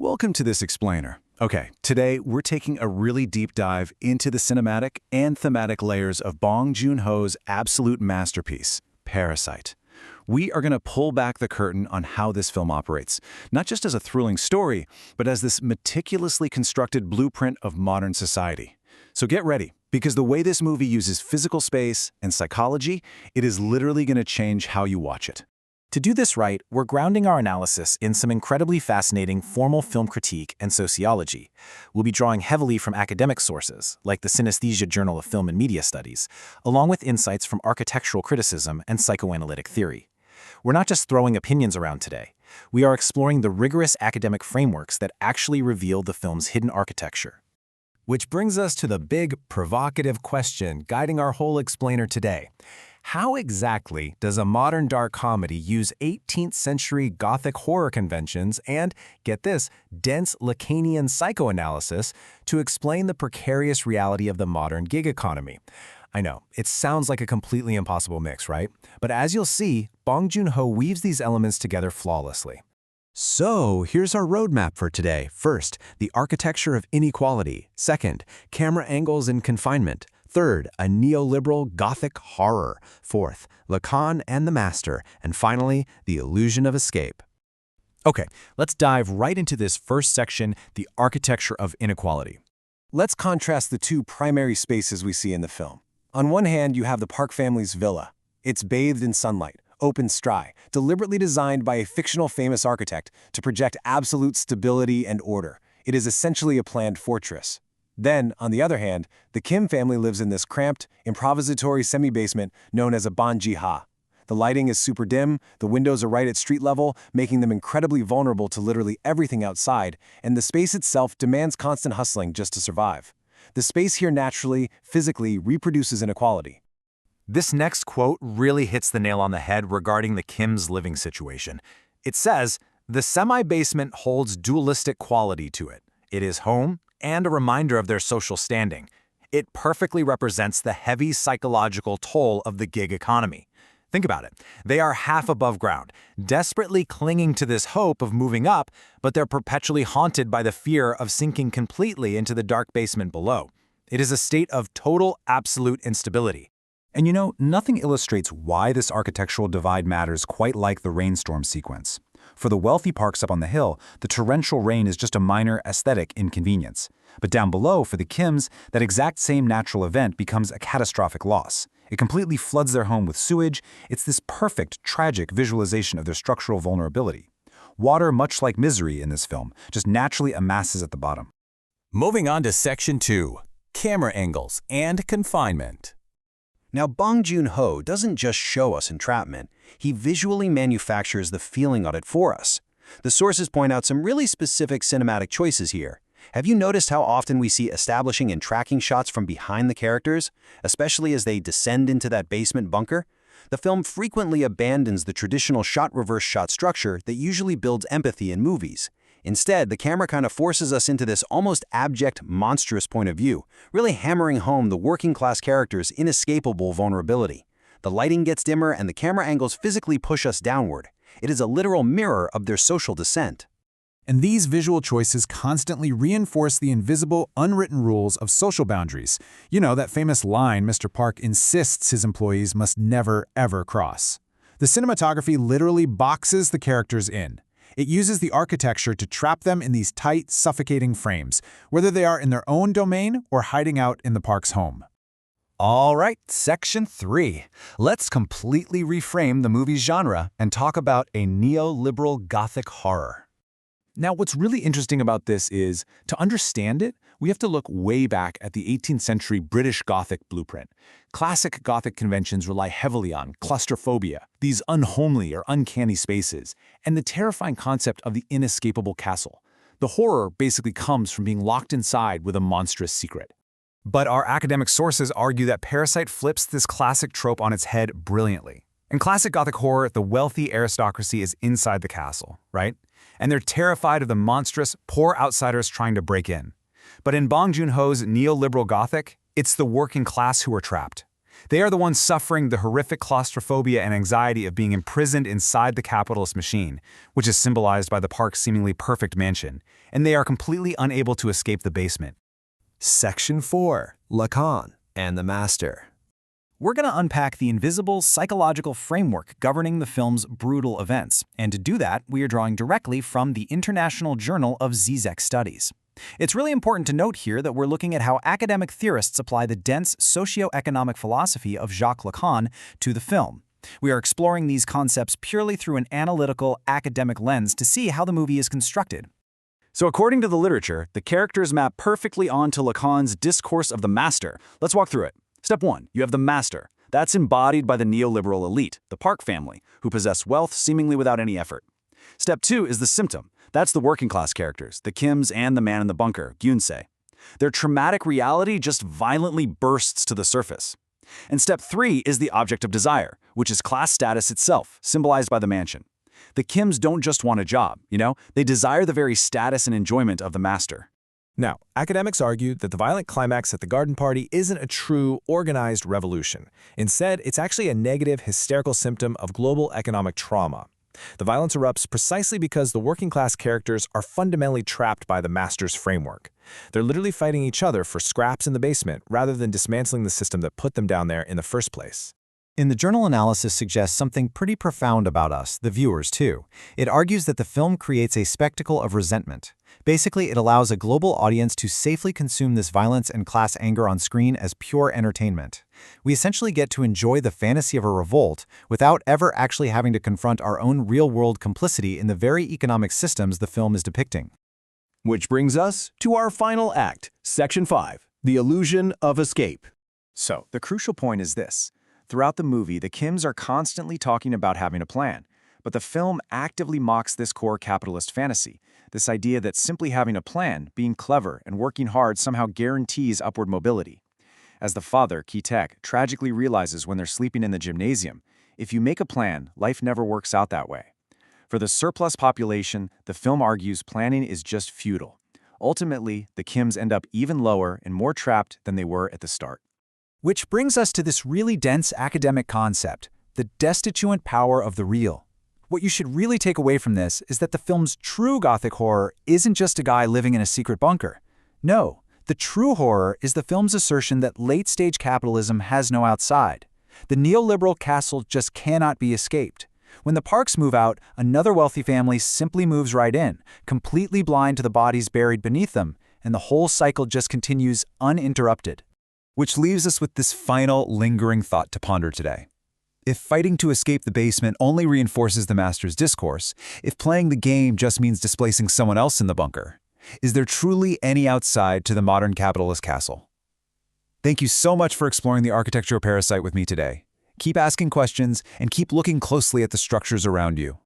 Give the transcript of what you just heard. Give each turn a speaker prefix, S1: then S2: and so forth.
S1: Welcome to this explainer. Okay, today we're taking a really deep dive into the cinematic and thematic layers of Bong Joon-ho's absolute masterpiece, Parasite. We are going to pull back the curtain on how this film operates, not just as a thrilling story, but as this meticulously constructed blueprint of modern society. So get ready, because the way this movie uses physical space and psychology, it is literally going to change how you watch it.
S2: To do this right, we're grounding our analysis in some incredibly fascinating formal film critique and sociology. We'll be drawing heavily from academic sources, like the Synesthesia Journal of Film and Media Studies, along with insights from architectural criticism and psychoanalytic theory. We're not just throwing opinions around today. We are exploring the rigorous academic frameworks that actually reveal the film's hidden architecture.
S3: Which brings us to the big, provocative question guiding our whole explainer today. How exactly does a modern dark comedy use 18th century Gothic horror conventions and, get this, dense Lacanian psychoanalysis to explain the precarious reality of the modern gig economy? I know, it sounds like a completely impossible mix, right? But as you'll see, Bong Joon-ho weaves these elements together flawlessly. So, here's our roadmap for today. First, the architecture of inequality. Second, camera angles in confinement. Third, a neoliberal Gothic horror. Fourth, Lacan and the Master. And finally, the illusion of escape.
S2: Okay, let's dive right into this first section, the architecture of inequality.
S4: Let's contrast the two primary spaces we see in the film. On one hand, you have the Park family's villa. It's bathed in sunlight, open sky, deliberately designed by a fictional famous architect to project absolute stability and order. It is essentially a planned fortress. Then, on the other hand, the Kim family lives in this cramped, improvisatory semi-basement known as a banji-ha. The lighting is super dim, the windows are right at street level, making them incredibly vulnerable to literally everything outside, and the space itself demands constant hustling just to survive. The space here naturally, physically, reproduces inequality.
S2: This next quote really hits the nail on the head regarding the Kim's living situation. It says, "The semi-basement holds dualistic quality to it. It is home and a reminder of their social standing. It perfectly represents the heavy psychological toll of the gig economy." Think about it. They are half above ground, desperately clinging to this hope of moving up, but they're perpetually haunted by the fear of sinking completely into the dark basement below. It is a state of total, absolute instability.
S1: And you know, nothing illustrates why this architectural divide matters quite like the rainstorm sequence. For the wealthy parks up on the hill, the torrential rain is just a minor aesthetic inconvenience. But down below, for the Kims, that exact same natural event becomes a catastrophic loss. It completely floods their home with sewage. It's this perfect, tragic visualization of their structural vulnerability. Water, much like misery in this film, just naturally amasses at the bottom.
S3: Moving on to Section 2, Camera Angles and Confinement.
S4: Now, Bong Joon-ho doesn't just show us entrapment, he visually manufactures the feeling of it for us. The sources point out some really specific cinematic choices here. Have you noticed how often we see establishing and tracking shots from behind the characters, especially as they descend into that basement bunker? The film frequently abandons the traditional shot-reverse shot structure that usually builds empathy in movies. Instead, the camera kind of forces us into this almost abject, monstrous point of view, really hammering home the working-class character's inescapable vulnerability. The lighting gets dimmer and the camera angles physically push us downward. It is a literal mirror of their social descent.
S5: And these visual choices constantly reinforce the invisible, unwritten rules of social boundaries. You know, that famous line Mr. Park insists his employees must never, ever cross. The cinematography literally boxes the characters in. It uses the architecture to trap them in these tight, suffocating frames, whether they are in their own domain or hiding out in the park's home.
S1: All right, Section 3. Let's completely reframe the movie's genre and talk about a neoliberal Gothic horror.
S2: Now, what's really interesting about this is, to understand it, we have to look way back at the 18th century British Gothic blueprint. Classic Gothic conventions rely heavily on claustrophobia, these unhomely or uncanny spaces, and the terrifying concept of the inescapable castle. The horror basically comes from being locked inside with a monstrous secret.
S1: But our academic sources argue that Parasite flips this classic trope on its head brilliantly. In classic Gothic horror, the wealthy aristocracy is inside the castle, right? And they're terrified of the monstrous, poor outsiders trying to break in. But in Bong Joon-ho's neoliberal Gothic, it's the working class who are trapped.
S2: They are the ones suffering the horrific claustrophobia and anxiety of being imprisoned inside the capitalist machine, which is symbolized by the park's seemingly perfect mansion, and they are completely unable to escape the basement.
S3: Section 4. Lacan and the Master.
S6: We're going to unpack the invisible psychological framework governing the film's brutal events, and to do that, we are drawing directly from the International Journal of Zizek Studies. It's really important to note here that we're looking at how academic theorists apply the dense socio-economic philosophy of Jacques Lacan to the film. We are exploring these concepts purely through an analytical, academic lens to see how the movie is constructed.
S1: So according to the literature, the characters map perfectly onto Lacan's discourse of the master. Let's walk through it. Step 1, you have the master. That's embodied by the neoliberal elite, the Park family, who possess wealth seemingly without any effort. Step 2 is the symptom. That's the working class characters, the Kims and the man in the bunker, Gyun-se. Their traumatic reality just violently bursts to the surface. And step 3 is the object of desire, which is class status itself, symbolized by the mansion. The Kims don't just want a job, they desire the very status and enjoyment of the master.
S3: Now, academics argue that the violent climax at the garden party isn't a true, organized revolution. Instead, it's actually a negative, hysterical symptom of global economic trauma. The violence erupts precisely because the working-class characters are fundamentally trapped by the master's framework. They're literally fighting each other for scraps in the basement rather than dismantling the system that put them down there in the first place.
S6: In the journal, analysis suggests something pretty profound about us, the viewers too. It argues that the film creates a spectacle of resentment. Basically, it allows a global audience to safely consume this violence and class anger on screen as pure entertainment. We essentially get to enjoy the fantasy of a revolt without ever actually having to confront our own real-world complicity in the very economic systems the film is depicting.
S1: Which brings us to our final act, Section 5, the illusion of escape.
S6: So, the crucial point is this. Throughout the movie, the Kims are constantly talking about having a plan, but the film actively mocks this core capitalist fantasy, this idea that simply having a plan, being clever, and working hard somehow guarantees upward mobility. As the father, Ki-taek, tragically realizes when they're sleeping in the gymnasium, if you make a plan, life never works out that way. For the surplus population, the film argues planning is just futile. Ultimately, the Kims end up even lower and more trapped than they were at the start.
S1: Which brings us to this really dense academic concept, the destituent power of the real. What you should really take away from this is that the film's true Gothic horror isn't just a guy living in a secret bunker. No, the true horror is the film's assertion that late-stage capitalism has no outside. The neoliberal castle just cannot be escaped. When the Parks move out, another wealthy family simply moves right in, completely blind to the bodies buried beneath them, and the whole cycle just continues uninterrupted. Which leaves us with this final, lingering thought to ponder today. If fighting to escape the basement only reinforces the master's discourse, if playing the game just means displacing someone else in the bunker, is there truly any outside to the modern capitalist castle? Thank you so much for exploring the architecture of Parasite with me today. Keep asking questions and keep looking closely at the structures around you.